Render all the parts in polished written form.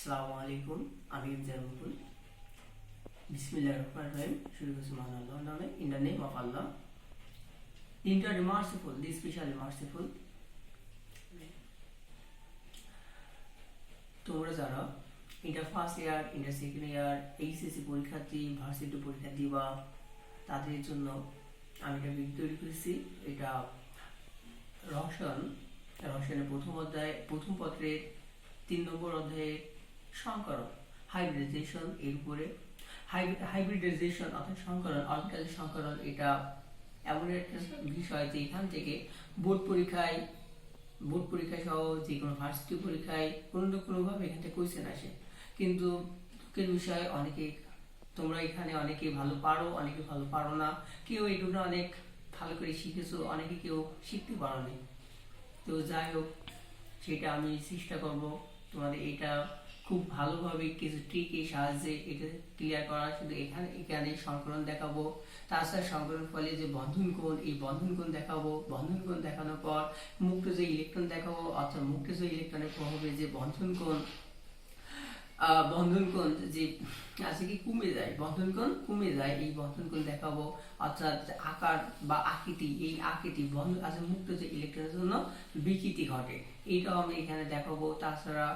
আসসালামু আলাইকুম। আমি ইমতিয়াজ মুকুল। বিসমিল্লাহির রহমানির রহিম। শুরু করছি মহান আল্লাহর নামে। In the name of Allah, the eternally merciful, the specially merciful। তোমরা যারা inter first year, inter second year, HSC পরীক্ষার্থী, ভার্সিটি পরীক্ষার্থী বা তাদের জন্য আমি একটা ভিডিও তৈরি করেছি। এটা রসায়নের প্রথম পত্রের 3 নম্বর অধ্যায়ের সংকরণ, হাইব্রিডাইজেশন এর উপরে। হাইব্রিডাইজেশন অর্থাৎ সংকরণ, অরবিটাল সংকরণ, এটা এমন একটা বিষয় যে এখান থেকে বোর্ড পরীক্ষায় সহ যে কোনো ভার্সিটি পরীক্ষায় কোনো না কোনোভাবে এখান থেকে কোয়েশ্চেন আসে। কিন্তু দুঃখের বিষয় তোমরা এখানে অনেকে ভালো পারো, অনেকে ভালো পারো না। কেউ এটুকু অনেক ভালো করে শিখেছো, অনেকে কেউ শিখতে পারোনি। তো যাই হোক, সেটা আমি চেষ্টা করব তোমাদের এটা খুব ভালোভাবে কিছু ট্রিকের সাহায্যে এটা ক্লিয়ার করা। শুধু এখানে সংকরণ দেখাবো, তাছাড়া সংকরণ ফলে যে বন্ধন কোণ, এই বন্ধন কোণ দেখাবো। বন্ধন কোণ দেখানোর পর মুক্ত যে ইলেকট্রন দেখাবো, অর্থাৎ মুক্ত যে ইলেকট্রনের প্রভাবে যে বন্ধন কোণ যে আছে কি কমে যায়, বন্ধন কোণ কমে যায়, এই বন্ধন কোণ দেখাবো। অর্থাৎ আকার বা আকৃতি, এই আকৃতি বন্ধন আছে মুক্ত যে ইলেকট্রনের জন্য বিকৃতি ঘটে, এইটাও আমি এখানে দেখাবো। তাছাড়া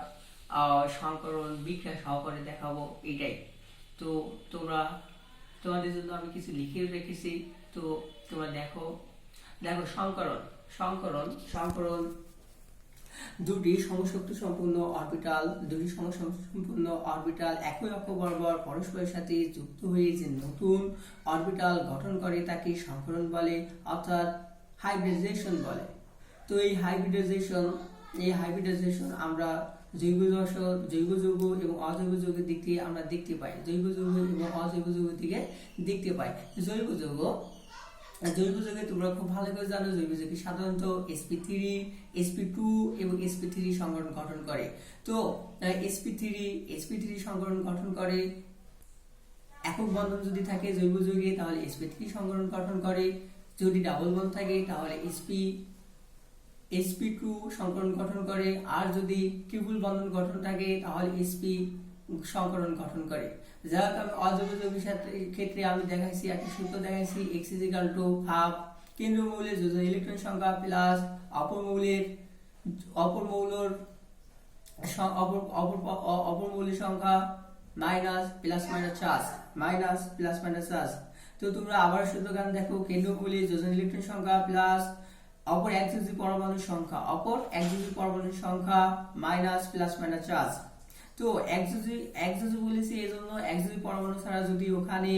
সংকরণ বিক্রিয়া সহকারে দেখাবো, এটাই। তো তোমাদের জন্য আমি কিছু লিখে রেখেছি, তো তোমরা দেখো। সংকরণ দুটি সমশক্তি সম্পূর্ণ অরবিটাল একই অক্ষ বরাবর পরস্পরের সাথে যুক্ত হয়ে যে নতুন অরবিটাল গঠন করে তাকে সংকরণ বলে, অর্থাৎ হাইব্রিডাইজেশন বলে। তো এই হাইব্রিডাইজেশন আমরা জৈব যৌগ এবং অজৈব যৌগের দিক থেকে আমরা দেখতে পাই। জৈব যৌগ এবং অজৈব যৌগের দিকে দেখতে পাই। জৈব যৌগে তোমরা খুব ভালো করে জানো, জৈব যৌগে সাধারণত sp3, sp2 এবং sp3 সংকরণ গঠন করে। তো sp3 সংকরণ গঠন করে। একক বন্ধন যদি থাকে জৈব যৌগে তাহলে sp3 সংকরণ গঠন করে। যদি ডাবল বন্ধন থাকে তাহলে sp2 সংকরণ গঠন করে। আর যদি ট্রিপল বন্ধন গঠন থাকে তাহলে sp সংকরণ গঠন করে। যাক, আমি অজৈব যৌগের ক্ষেত্রে আমি দেখাইছি একটা সূত্র দেখাইছি, x ½ কেন্দ্রীয় মৌলের যোজন ইলেকট্রন সংখ্যা প্লাস অপর মৌলের সংখ্যা মাইনাস প্লাস মাইনাস চার্জ। তো তোমরা আবার সূত্রগান দেখো, কেন্দ্রীয় মৌলের যোজন ইলেকট্রন সংখ্যা প্লাস অপর একযোজী পরমাণুর সংখ্যা মাইনাস প্লাস চার্জ। তো একযোজী বলেছি এজন্য একযোজী পরমাণু ছাড়া যদি ওখানে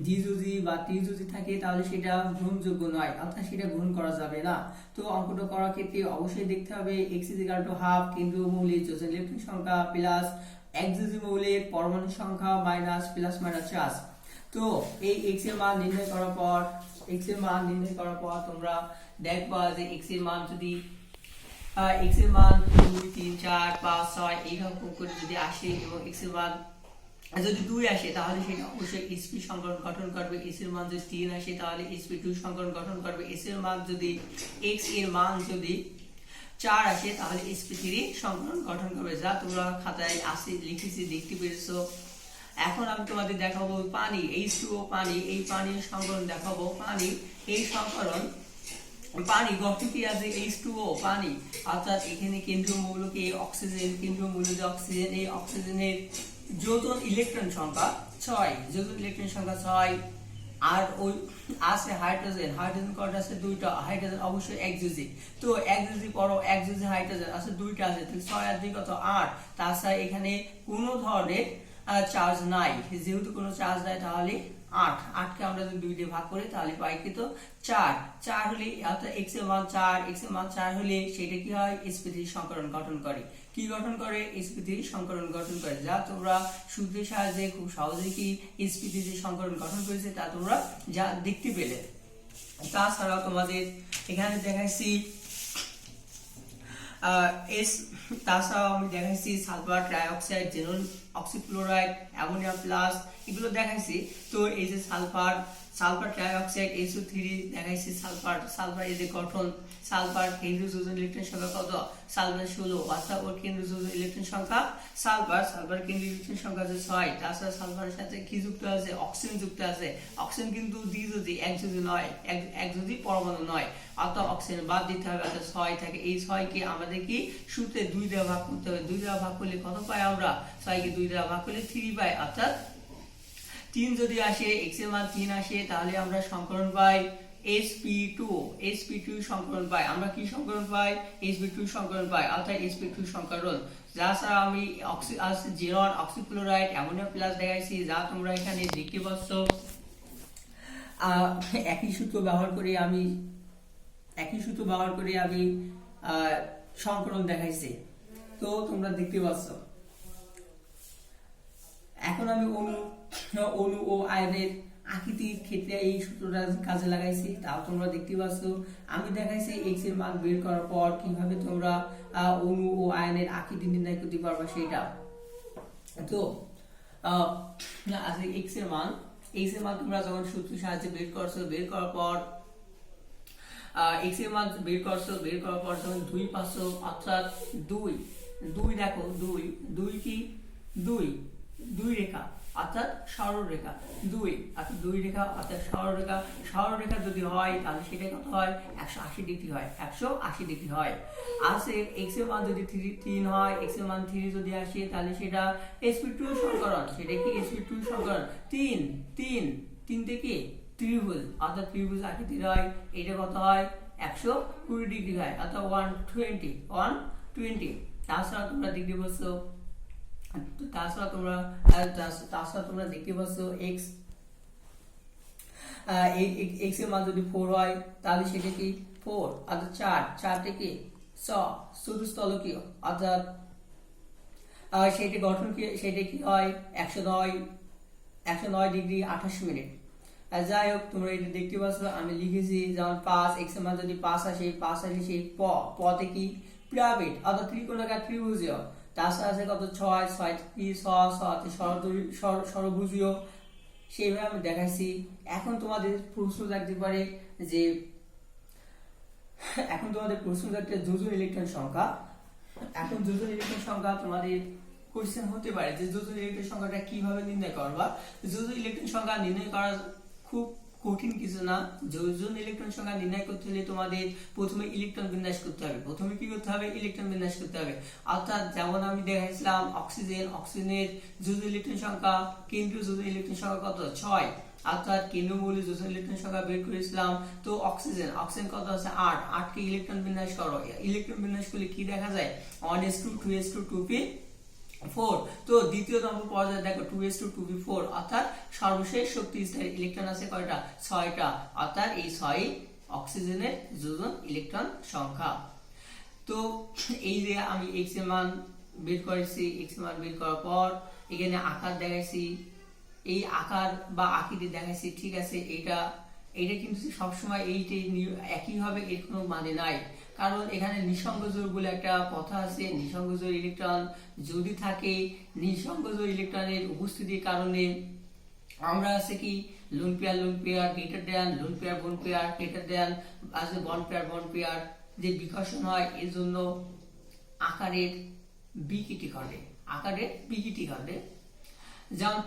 দ্বিযোজী বা ত্রিযোজী থাকে তাহলে সেটা গ্রহণযোগ্য নয়, অর্থাৎ সেটা গ্রহণ করা যাবে না। তো অঙ্কটা করার ক্ষেত্রে অবশ্যই দেখতে হবে x ½ কেন্দ্রীয় মৌলের যোজন ইলেকট্রন সংখ্যা প্লাস একযোজী মৌলের পরমাণু সংখ্যা মাইনাস প্লাস চার্জ। তো এই x এর মান নির্ণয় করার পর তোমরা দেখবা যে x এর মান 2, 3, 4, 5, 6 এইরকম করে যদি আসে এবং x এর মান যদি 2 আসে তাহলে সেটা অবশ্যই sp সংকরণ গঠন করবে। s এর মান যদি 3 আসে তাহলে sp2 সংকরণ গঠন করবে। x এর মান যদি 4 আসে তাহলে sp3 সংকরণ গঠন করবে। যা তোমরা খাতায় আসে লিখেছি, দেখতে পেরেছো। এখন আমি তোমাদের দেখাবো পানি, H2O পানি, এই পানির সংকরণ দেখাবো। পানি গঠনটি আছে H2O পানি, অর্থাৎ এখানে কেন্দ্রীয় মৌলকে অক্সিজেন, এই অক্সিজেনের যোজন ইলেকট্রন সংখ্যা 6, আর ওই আছে হাইড্রোজেন কয়টা আছে? 2টা। হাইড্রোজেন অবশ্যই একযোজী। তো একযোজী হাইড্রোজেন আছে 2টা আছে, তাহলে 6 আর 2 কত? 8। তাছাড়া এখানে কোনো ধরনের চার্জ নাই, যেহেতু কোনো চার্জ নাই তাহলে 8কে আমরা যদি 2 দিয়ে ভাগ করি তাহলে পাই কত? 4 হলে, অর্থাৎ x এর মান 4 হলে সেটা কি হয়? sp3 সংকরণ গঠন করে। কি গঠন করে? sp3 সংকরণ গঠন করে। যা তোমরা সূত্রের সাহায্যে খুব সহজেই কি sp3 যে সংকরণ গঠন করেছে তা তোমরা যা দেখতে পেলে। তাছাড়াও তোমাদের এখানে দেখাইছি তাছাড়াও আমি দেখাইছি sulphur trioxide, xenon oxychloride, ammonium plus, এগুলো দেখাইছি। তো এই যে সালফার সালফার ট্রাইঅক্সাইড SO3 দেখাইছি, সালফার এর যে গঠন, সালফার কেন্দ্রীয় যোজন ইলেকট্রন সংখ্যা কত, সালফার 16, অর্থাৎ ওর কেন্দ্রীয় যোজন ইলেকট্রন সংখ্যা সালফার কেন্দ্রীয় ইলেকট্রন সংখ্যা আছে 6। তাছাড়া সালফারের সাথে কি যুক্ত আছে, অক্সিজেন যুক্ত আছে। অক্সিজেন কিন্তু দ্বিযোজী, একযোজী নয়, একযোজী পরমাণু নয়, অর্থাৎ অক্সিজেন বাদ দিতে হবে, অর্থাৎ 6 থাকে। এই 6 কে আমাদের কি সূত্রে 2 দ্বারা ভাগ করতে হবে। 2 দ্বারা ভাগ করলে কত পাই আমরা, 6 কে 2 দ্বারা ভাগ করলে 3 পাই, অর্থাৎ 3 যদি আসে, x এর মান 3 আসে, তাহলে আমরা সংকরণ পাই sp2 সংকরণ পাই। আমরা কি সংকরণ পাই, sp2 সংকরণ পাই, অর্থাৎ sp2 সংকরণ। যা ছাড়া আমি জিরন অক্সিক্লোরাইড অ্যামোনিয়া প্লাস দেখাইছি, যা তোমরা এখানে দেখতে পাচ্ছ। একই সূত্র ব্যবহার করে আমি সংকরণ দেখাইছি, তো তোমরা দেখতে পাচ্ছ। এখন আমি অণু ও আয়নের আকৃতির ক্ষেত্রে এই সূত্রটা কাজে লাগাইছি, তাও তোমরা দেখতে পাচ্ছ। আমি দেখাইছি x এর মান বের করার পর কিভাবে তোমরা অণু ও আয়নের আকৃতি নির্ণয় করতে পারবা সেটা। তো আজকে x এর মান তোমরা যখন সূত্রের সাহায্যে বের করার পর x এর মান বের করার পর যখন 2 পাচ্ছ, অর্থাৎ 2 দেখো, 2 কি 2 রেখা, অর্থাৎ সরলরেখা, 2 রেখা অর্থাৎ সরলরেখা যদি হয় তাহলে সেটা কত হয়, 180 ডিগ্রি হয়, 180 ডিগ্রি হয়। আর x এর মান যদি 3 হয়, x এর মান 3 যদি আসে, তাহলে সেটা sp2 সংকরণ। সেটা কি sp2 সংকরণ। 3 থেকে ত্রিভুজ, অর্থাৎ ত্রিভুজ আকৃতির হয়, এটা কত হয়, 120 ডিগ্রি হয়, অর্থাৎ 120। তাছাড়া তোমরা দেখতে পাচ্ছ, দেখতে পাচ্ছ x এর মান যদি 4 হয়, তাহলে সেটা কি 4, অর্থাৎ 4 থেকে চতুস্তলকীয়, অর্থাৎ সেটা কি হয় 109 ডিগ্রি 28 মিনিট। যাই হোক, তোমরা এটা দেখতে পাচ্ছ, আমি লিখেছি যেমন 5, x এর মান যদি 5 আসে, সেই পথে কি পিরামিড, অর্থাৎ ত্রিকোণাকার ত্রিভুজীয়। তাছাড়া আছে কত 6 কি ষড়ভুজীয়, সেইভাবে আমি দেখাইছি। এখন তোমাদের প্রশ্ন থাকতে পারে যে যোজন ইলেকট্রন সংখ্যা। এখন যোজন ইলেকট্রন সংখ্যা তোমাদের কোশ্চেন হতে পারে যে যোজন ইলেকট্রন সংখ্যাটা কিভাবে নির্ণয় করবা। যোজন ইলেকট্রন সংখ্যা নির্ণয় করা খুব কঠিন কিছু না। যোজন ইলেকট্রন সংখ্যা নির্ণয় করতে হলে তোমাদের প্রথমে ইলেকট্রন বিন্যাস করতে হবে। প্রথমে কি করতে হবে, ইলেকট্রন বিন্যাস করতে হবে। অর্থাৎ যেমন আমি দেখাইছিলাম অক্সিজেনের যোজন ইলেকট্রন সংখ্যা, কেন্দ্রীয় যোজন ইলেকট্রন সংখ্যা কত 6, অর্থাৎ কেন্দ্রমৌলিক যোজন ইলেকট্রন সংখ্যা বের করেছিলাম। তো অক্সিজেন কত আছে 8 কে ইলেকট্রন বিন্যাস করো। ইলেকট্রন বিন্যাস করলে কি দেখা যায়, 1s2 2s2 2p4। তো দ্বিতীয় নম্বর পর্যায়ে দেখো 2s2 2p4, অর্থাৎ সর্বশেষ শক্তি স্তরে ইলেকট্রন আছে কয়টা, 6টা, অর্থাৎ এই 6 অক্সিজেনের যোজন ইলেকট্রন সংখ্যা। তো এই যে আমি x এর মান বের করেছি, x এর মান বের করার পর এখানে আকার দেখাইছি, এই আকার বা আকৃতি দেখাইছি, ঠিক আছে। এটা কিন্তু সবসময় একই হবে এর কোনো মানে নাই, কারণ এখানে নিঃসঙ্গ জোড় বলে একটা কথা আছে। নিঃসঙ্গ জোড় ইলেকট্রন যদি থাকে, নিঃসঙ্গ জোড় ইলেকট্রনের উপস্থিতির কারণে আমরা আছে কি lone pair greater than, lone pair বোন পেয়ার গ্রেটার দেন, আছে বন্ড পেয়ার যে বিকর্ষণ হয়, এর জন্য আকারের বিকৃতি ঘটে। যেমন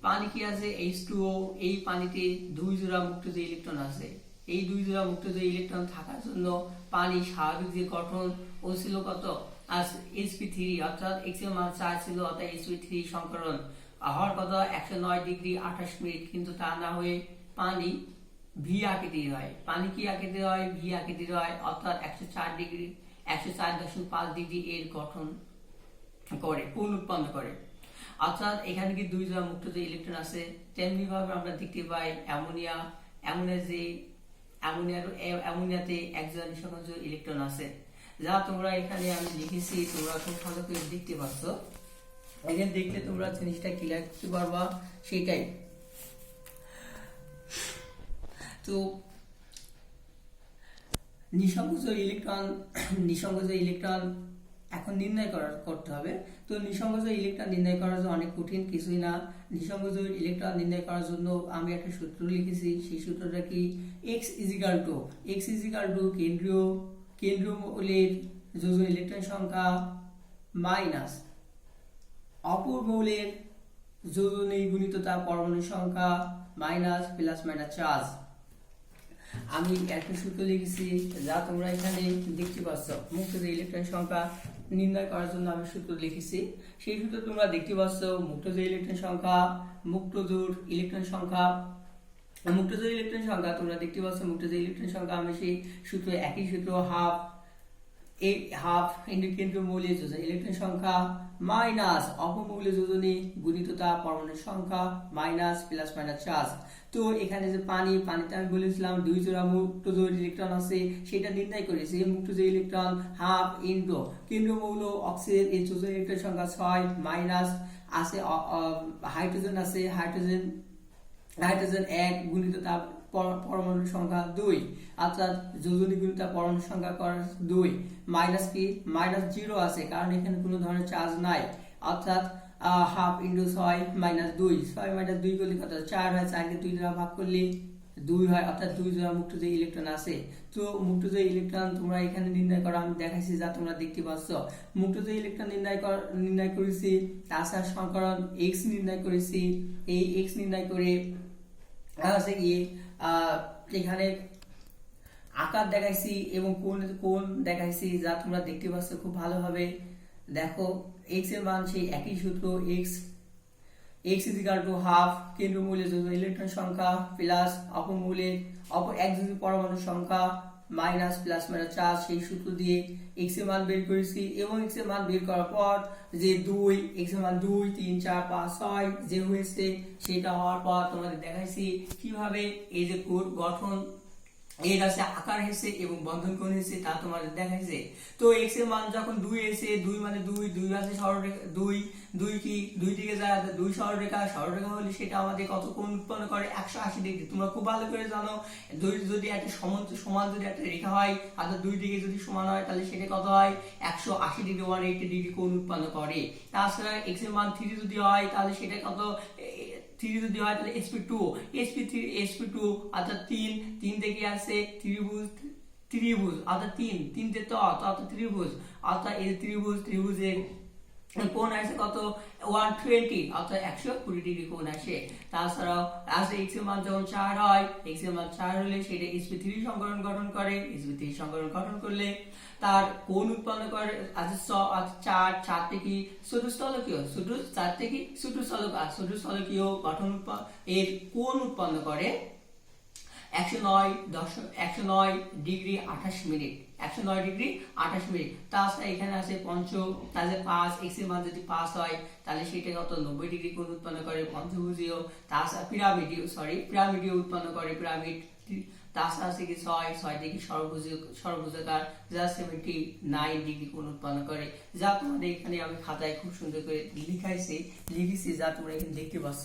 পানি কি আছে H2O, এই পানিতে 2 জোড়া মুক্ত যে ইলেকট্রন আছে। এই 2 জোড়া মুক্ত যে ইলেকট্রন থাকার জন্য পানি স্বাভাবিক যে গঠন ও ছিল কত, sp3, অর্থাৎ x এর মান 4 ছিল, অর্থাৎ sp3 সংকরণ হওয়ার কথা 109 ডিগ্রি 28 মিনিট, কিন্তু তা না হয়ে পানি ভি আকৃতির হয়। পানি কি আকৃতির হয়, ভি আকৃতির হয়, অর্থাৎ 104.5 ডিগ্রি এর গঠন করে, কোণ উৎপন্ন করে। অর্থাৎ এখানে কি 2 জোড়া মুক্ত যে ইলেকট্রন আছে। তেমনি ভাবে আমরা দেখতে পাই অ্যামোনিয়াতে এক জোড়া নিঃসঙ্গ ইলেকট্রন আছে, যা তোমরা এখানে আমি লিখেছি, তোমরা খুব ভালো করে দেখতে পাচ্ছ। এখানে দেখলে তোমরা জিনিসটা ক্লিয়ার করতে পারবা, সেটাই। তো নিঃসঙ্গ ইলেকট্রন এখন নির্ণয় করতে হবে। তো নিঃসংযোজী ইলেকট্রন নির্ণয় করার জন্য অনেক কঠিন কিছুই না। নিঃসংযোজী ইলেকট্রন নির্ণয় করার জন্য আমি একটা সূত্র লিখেছি। সেই সূত্রটা কি? x কেন্দ্রীয় মৌলের যোজন ইলেকট্রন সংখ্যা মাইনাস অপর মৌলের যোজনী গুণিত তার পরমাণু সংখ্যা মাইনাস প্লাস মাইনাস চার্জ। আমি একটা সূত্র লিখেছি যা তোমরা এখানে দেখতে পাচ্ছ। মুক্ত যে ইলেকট্রন সংখ্যা নির্ণয় করার জন্য আমি সূত্র লিখেছি। সেই সূত্র তোমরা দেখতে পাচ্ছ। মুক্ত যে ইলেকট্রন সংখ্যা ইলেকট্রন সংখ্যা তোমরা দেখতে পাচ্ছ। মুক্ত যে ইলেকট্রন সংখ্যা আমি সেই সূত্র একই সূত্র হাফ ইন্টু কেন্দ্রীয় মৌলের যোজন ইলেকট্রন সংখ্যা মাইনাস অপমৌলের যোজনী গুণিত তার পরমাণু সংখ্যা মাইনাস প্লাস মাইনাস চার্জ। তো এখানে যে পানিতে আমি বলেছিলাম 2 জোড়া মুক্ত জোড় ইলেকট্রন আছে, সেটা নির্ণয় করেছি। মুক্ত যে ইলেকট্রন হাফ ইন্টু কেন্দ্রীয় মৌল অক্সিজেন এর যোজন ইলেকট্রন সংখ্যা 6 মাইনাস আছে হাইড্রোজেন 1 গুণিত তার পরমাণু সংখ্যা 2, অর্থাৎ যোজনী গুণিত পরমাণু সংখ্যা 2 মাইনাস কি মাইনাস 0 আছে, কারণ এখানে কোনো ধরনের চার্জ নাই। অর্থাৎ হাফ ইন্টু 6 মাইনাস 2, 6 মাইনাস 2 করলে কত 4 হয়। 4 কে 2 দ্বারা ভাগ করলে 2 হয়, অর্থাৎ 2 জোড়া মুক্ত যে ইলেকট্রন আছে। তো মুক্ত যে ইলেকট্রন তোমরা এখানে নির্ণয় করো, আমি দেখাইছি যা তোমরা দেখতে পাচ্ছ। মুক্ত যে ইলেকট্রন নির্ণয় করেছি, তাছাড়া সংকরণ x নির্ণয় করেছি। এই x নির্ণয় করে আছে কি এখানে আকার দেখাইছি এবং কোণ দেখাইছি, যা তোমরা দেখতে পাচ্ছ খুব ভালোভাবে। দেখো x এর মান সেই একই সূত্র, x হাফ কেন্দ্রীয় মৌলের যোজন ইলেকট্রন সংখ্যা প্লাস অপর একযোজী পরমাণু সংখ্যা মাইনাস প্লাস মাইনাস চার্জ। সেই সূত্র দিয়ে x এর মান বের করেছি এবং x এর মান বের করার পর যে x এর মান 2 3 4 5 6 যে হয়েছে, সেটা হওয়ার পর তোমাদের দেখাইছি কিভাবে এই যে কোণ গঠন এর আছে আকার হয়েছে এবং বন্ধন কোণ হয়েছে, তা তোমাদের দেখাইছে। তো x এর মান যখন 2 এসে 2 মানে 2 আছে সরলরেখা 2 কি 2 দিকে যায়, 2 সরলরেখা হলে সেটা আমাদের কত কোণ উৎপন্ন করে 180 ডিগ্রি। তোমরা খুব ভালো করে জানো 2 যদি একটা সমান যদি একটা রেখা হয়, অর্থাৎ 2 দিকে যদি সমান হয়, তাহলে সেটা কত হয় 180 ডিগ্রি 180 ডিগ্রি কোণ উৎপন্ন করে। তাছাড়া x এর মান 3 যদি হয়, তাহলে সেটা কত 3 যদি হয়, তাহলে sp2 অর্থাৎ 3 থেকে আসে ত্রিভুজ অর্থাৎ 3 তে তো অর্থাৎ ত্রিভুজ, অর্থাৎ এই ত্রিভুজের কোণ আসে কত 120 অর্থাৎ 120 ডিগ্রি কোণ আসে। তাছাড়াও আসে x এর মান যখন 4 হয়, x এর মান 4 হলে সেটা sp3 সংকরণ গঠন করে। sp3 সংকরণ গঠন করলে তার কোণ উৎপন্ন করে আছে 4 থেকে চতুস্থলকীয় গঠন এর কোণ উৎপন্ন করে 109 ডিগ্রি 28 মিনিট। তাছাড়া এখানে আছে তাহলে 5 x এর মান যদি 5 হয়, তাহলে সেটা কত 90 ডিগ্রি কোণ উৎপন্ন করে পঞ্চভুজীয়। তাছাড়া পিরামিডীয় উৎপন্ন করে পিরামিড। তাছাড়া আছে কি 6 থেকে সর্বভুজাকার, যা 79 ডিগ্রি কোণ উৎপন্ন করে, যা তোমাদের এখানে আমি খাতায় খুব সুন্দর করে লিখেছি, যা তোমরা এখানে দেখতে পাচ্ছ।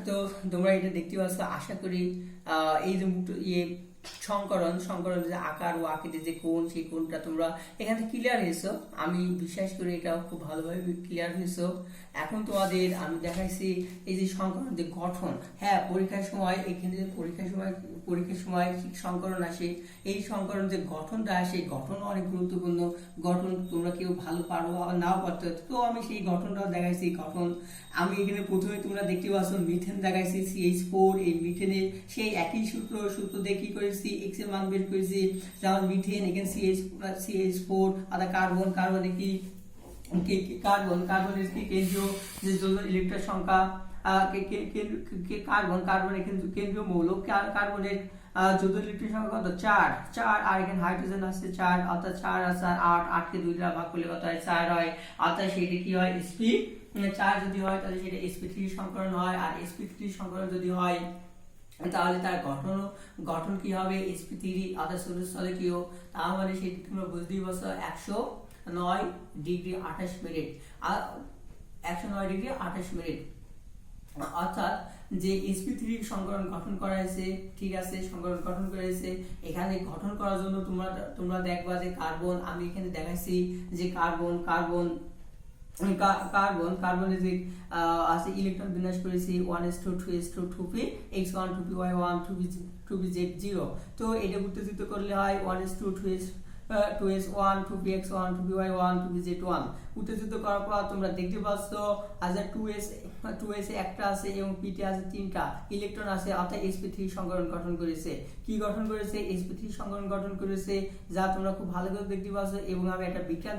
তো তোমরা এটা দেখতে পাচ্ছ। আশা করি এই যে সংকরণ যে আকার ও আকৃতির যে কোণ, সেই কোণটা তোমরা এখানে ক্লিয়ার হয়েছো। আমি বিশ্বাস করি এটা খুব ভালোভাবে ক্লিয়ার হয়েছো। এখন তোমাদের আমি দেখাইছি এই যে সংকরণ যে গঠন। হ্যাঁ, পরীক্ষার সময় সংকরণ আসে। এই সংকরণ যে গঠনটা আসে, গঠন অনেক গুরুত্বপূর্ণ। গঠন তোমরা কেউ ভালো পারো আবার নাও পারতে, তো আমি সেই গঠনটাও দেখাইছি। গঠন আমি এখানে প্রথমে তোমরা দেখতে পাচ্ছ মিথেন দেখাইছি CH4। এই মিথেনের সেই একই সূত্র দিয়ে কি করেছি x এর মান বের করেছি। যেমন মিথেন এখানে CH4 অর্থাৎ কার্বনের কি কার্বনের কি কেন্দ্রীয় যে ইলেকট্রন সংখ্যা কার্বন এখানে কেন্দ্রীয় মৌল। কার্বনের যোজন ইলেকট্রন সংখ্যা কত 4, আর এখানে হাইড্রোজেন আছে 4, অর্থাৎ 4 আছে 8 কে 2 দ্বারা ভাগ করলে কত হয় 4 হয়। অর্থাৎ সেটা কি হয় sp4 যদি হয়, তাহলে সেটা sp3 সংকরণ হয়। আর sp3 সংকরণ যদি হয়, তাহলে তার গঠন কি হবে sp3 অর্থাৎ চতুস্থলকীয়। তার মানে সেটি তোমরা বুঝতেই পারছো 109 ডিগ্রি 28 মিনিট। অর্থাৎ যে sp3 সংকরণ গঠন করা হয়েছে, ঠিক আছে, সংকরণ গঠন করা হয়েছে। এখানে গঠন করার জন্য তোমরা দেখবা যে কার্বন, আমি এখানে দেখাইছি যে কার্বনের যে আছে ইলেকট্রন বিন্যাস করেছি 1s2 2s2 2p x1 2p y1 2p z0। তো এটা উত্তেজিত করলে হয় 1s2 2s1 2px1 2py1 2pz1। উত্তেজিত করার পর তোমরা দেখতে পাচ্ছ আজ 2s একটা আছে এবং p তে আছে তিনটা ইলেকট্রন আছে, অর্থাৎ sp3 সংকরণ গঠন করেছে। কি গঠন করেছে? sp3 সংকরণ গঠন করেছে, যা তোমরা খুব ভালো করে দেখতে পাচ্ছ। এবং আমি একটা বিক্রিয়া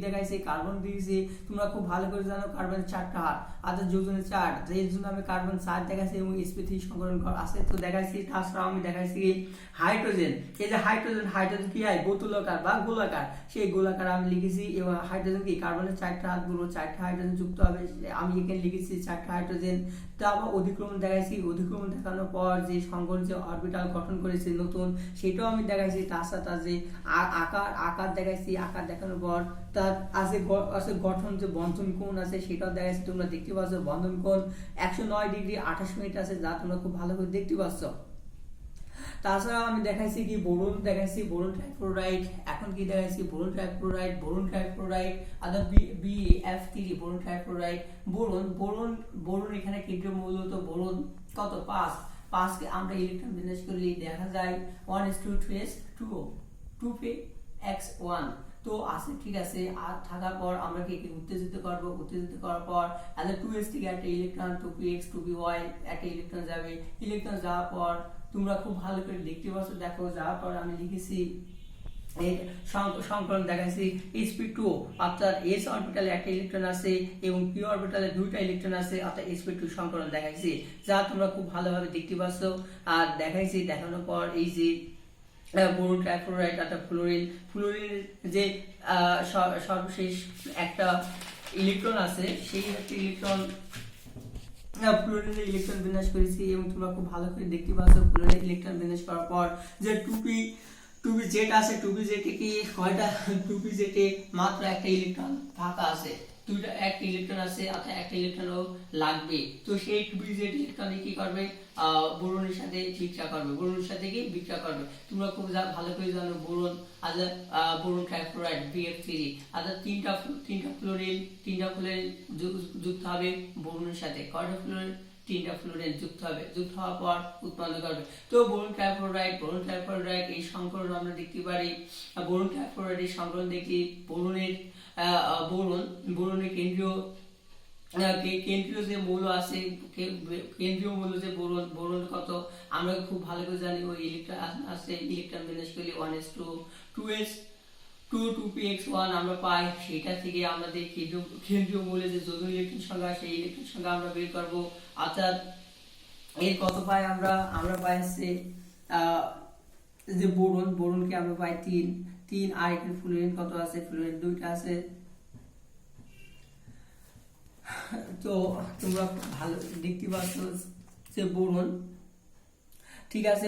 দেখাইছি কার্বন দিয়েছি। তোমরা খুব ভালো করে জানো কার্বন 4টা হাত, অর্থাৎ যোজনে 4, এর জন্য আমি কার্বন 4 দেখাইছি এবং sp3 সংকরণ আছে তো দেখাইছি। তাছাড়া আমি দেখাইছি হাইড্রোজেন। এই যে হাইড্রোজেন কি হয়? বোতলাকার বা গোলাকার, সেই গোলাকার আমি লিখেছি। এবং হাইড্রোজেন কি? কার্বনের 4টা হাত বলবো, 4টা হাইড্রোজেন যুক্ত হবে, আমি এখানে লিখেছি 4টা হাইড্রোজেন। তারপর অধিক্রমণ দেখাইছি। অধিক্রমণ দেখানোর পর যে সংকর যে অরবিটাল গঠন করেছে নতুন, সেটাও আমি দেখাইছি। তার সাথে যে আকার দেখাইছি। আকার দেখানোর পর তার আছে গঠন যে বন্ধন কোণ আছে সেটাও দেখাইছি। তোমরা দেখতে পাচ্ছ বন্ধন কোণ 109 ডিগ্রি 28 মিনিট আছে, যা তোমরা খুব ভালো করে দেখতে পাচ্ছ। তাছাড়া আমি দেখাইছি কি বোরন দেখাইছি, বোরন ট্রাইফ্লোরাইড। এখন কি দেখাইছি? বোরন ট্রাইফ্লোরাইড আদা BF3 বোরন ট্রাইফ্লোরাইড। বোরন এখানে কেন্দ্রীয় মূলত বোরন কত? 5 কে আমরা ইলেকট্রন বিন্যাস করলে দেখা যায় 1s2 2s2 2px1 তো আছে, ঠিক আছে। আর থাকার পর আমরা কি উত্তেজিত করব। উত্তেজিত করার পর আদা 2s থেকে একটা ইলেকট্রন 2px 2py একটা ইলেকট্রন যাবে। ইলেকট্রন যাওয়ার পর তোমরা খুব ভালো করে দেখতে পাচ্ছ। দেখো যাওয়ার পর আমি লিখেছি এই সংকরণ দেখাইছি sp2, অর্থাৎ s অরবিটালে একটা ইলেকট্রন আছে এবং p অরবিটালে দুইটা ইলেকট্রন আছে, অর্থাৎ sp2 সংকরণ দেখাইছি, যা তোমরা খুব ভালোভাবে দেখতে পাচ্ছ। আর দেখাইছি। দেখানোর পর এই যে বোরন ট্রাইফ্লোরাইড অর্থাৎ ফ্লোরিন যে সর্বশেষ একটা ইলেকট্রন আছে, সেই একটা ইলেকট্রন ফ্লোরিনের ইলেকট্রন বিন্যাস করেছি এবং তোমরা খুব ভালো করে দেখতে পাচ্ছ। ফ্লোরিনের ইলেকট্রন বিন্যাস করার পর যে 2pz আছে, 2pz কি কয়টা? 2pz এ মাত্র একটা ইলেকট্রন ফাঁকা আছে, একটা ইলেকট্রন আছে, অর্থাৎ একটা ইলেকট্রনও লাগবে। তো সেই 2pz ইলেকট্রনে কি করবে? বোরনের সাথে বিক্রিয়া করবে। তোমরা খুব ভালো করে জানো বোরন বোরন ট্রাইফ্লোরাইড BF3 অর্থাৎ তিনটা ফ্লোরিন যুক্ত হবে বোরনের সাথে। কয়টা ফ্লোরিন? 3টা ফ্লোরিন যুক্ত হওয়ার পর উৎপন্ন করবে। তো বোরন ট্রাইফ্লোরাইড এই সংকরণ আমরা দেখতে পারি। বোরন ট্রাইফ্লোরাইড এই সংকরণ দেখি বোরনের কেন্দ্রীয় যে মৌল আছে, কেন্দ্রীয় মৌল যে বোরন কত আমরা খুব ভালো করে জানি। ওই ইলেকট্রন আছে, ইলেকট্রন বিন্যাস করলে 1s2 2s2 2px1 আমরা পাই। সেটা থেকে আমাদের কেন্দ্রীয় মৌলের যে যৌগ ইলেকট্রন সংখ্যা, সেই ইলেকট্রন সংখ্যা আমরা বের করব। অর্থাৎ এর কত পাই? আমরা পাই হচ্ছে যে বোরনকে আমরা পাই 3 আর এখানে ফ্লোরিন কত আছে? ফ্লোরিন 2টা আছে। তো তোমরা ভালো দেখতে পাচ্ছ যে বোরন, ঠিক আছে।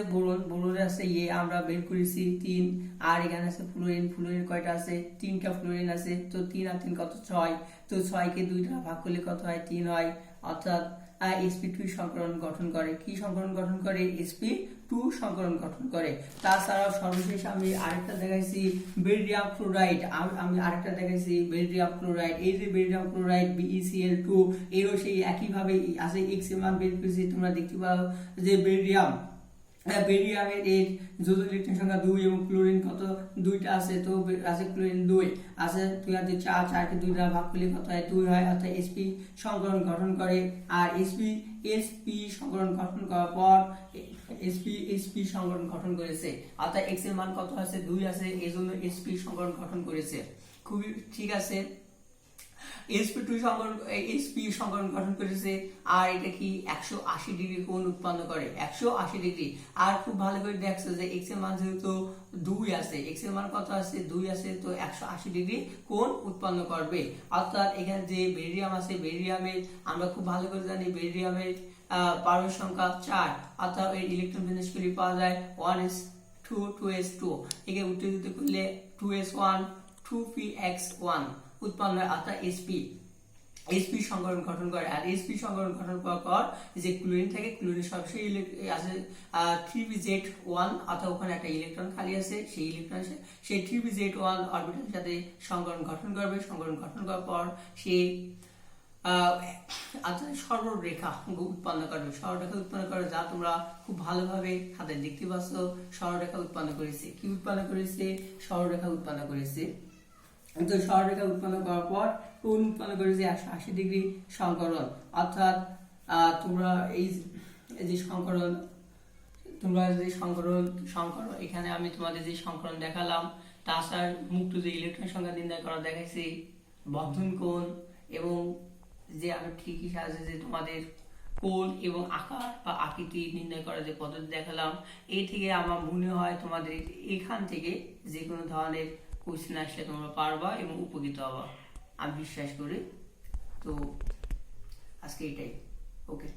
বোরন আছে আমরা বের করেছি 3 আর এখানে আছে ফ্লোরিন কয়টা আছে? 3টা ফ্লোরিন আছে। তো 3 আর 3 কত? 6। তো 6 কে 2 দ্বারা ভাগ করলে কত হয়? 3 হয়। অর্থাৎ sp2 সংকরণ গঠন করে। কি সংকরণ গঠন করে? sp2 সংকরণ গঠন করে। তাছাড়াও সর্বশেষ আমি আরেকটা দেখাইছি বেরিয়াম ক্লোরাইড। এই যে বেরিয়াম ক্লোরাইড BeCl2 এরও সেই একইভাবে আছে, x এর মান বের করেছি। তোমরা দেখতে পাও যে বেরিয়ামের এর যৌগ ইলেকট্রন সংখ্যা 2 এবং ক্লোরিন কত? 2টা আছে। তো আছে ক্লোরিন 2 আছে। 2 আর 2 4 কে 2 দ্বারা ভাগ করলে কত হয়? 2 হয়। অর্থাৎ sp সংকরণ গঠন করে। আর sp সংকরণ গঠন করার পর sp সংকরণ গঠন করেছে, অর্থাৎ x এর মান কত আছে? 2 আছে, এজন্য sp সংকরণ গঠন করেছে। খুবই ঠিক আছে। sp সংকরণ গঠন করেছে। আর এটা কি 180 ডিগ্রি কোণ উৎপন্ন করে, 180 ডিগ্রি। আর খুব ভালো করে দেখছো যে x এর মান যেহেতু 2 আছে, x এর মান কত আছে? 2 আছে, তো 180 ডিগ্রি কোণ উৎপন্ন করবে। অর্থাৎ এখানে যে বেরিয়াম আছে, বেরিয়ামের আমরা খুব ভালো করে জানি বেরিয়ামের পারমাণবিক সংখ্যা 4, অর্থাৎ এর ইলেকট্রন বিন্যাস করে পাওয়া যায় 1s2 2s2। একে উত্তেজিত করলে 2s1 2px1 উৎপন্ন হয়, অর্থাৎ sp sp সংকরণ গঠন করে। আর sp সংকরণ গঠন করার পর যে ক্লোরিন থাকে, ক্লোরিন সবশেষে আছে 3pZ1, অর্থাৎ ওখানে একটা ইলেকট্রন খালি আছে, সেই ইলেকট্রন সেই 3pZ1 অরবিটালের সাথে সংকরণ গঠন করবে। সংকরণ গঠন করার পর সে সরলরেখা উৎপন্ন করবে। সরলরেখা উৎপন্ন করে, যা তোমরা খুব ভালোভাবে খাতায় দেখতে পাচ্ছ। সরলরেখা উৎপন্ন করেছে, কি উৎপন্ন করেছে? সরলরেখা উৎপন্ন করেছে। তো সরলরেখা উৎপন্ন করার পর কোণ উৎপন্ন করেছে 180 ডিগ্রি সংকরণ। অর্থাৎ তোমরা এই যে সংকরণ, এখানে আমি তোমাদের যে সংকরণ দেখালাম, তাছাড়া মুক্ত যে ইলেকট্রন সংখ্যা নির্ণয় করা দেখাইছি, বন্ধন কোণ, এবং যে আমি ঠিকই সাহায্যে যে তোমাদের কোণ এবং আকার বা আকৃতি নির্ণয় করার যে পদ্ধতি দেখালাম, এই থেকে আমার মনে হয় তোমাদের এখান থেকে যে কোনো ধরনের কোশ্চেন আসলে তোমরা পারবা এবং উপকৃত হবা, আমি বিশ্বাস করি। তো আজকে এটাই। ওকে।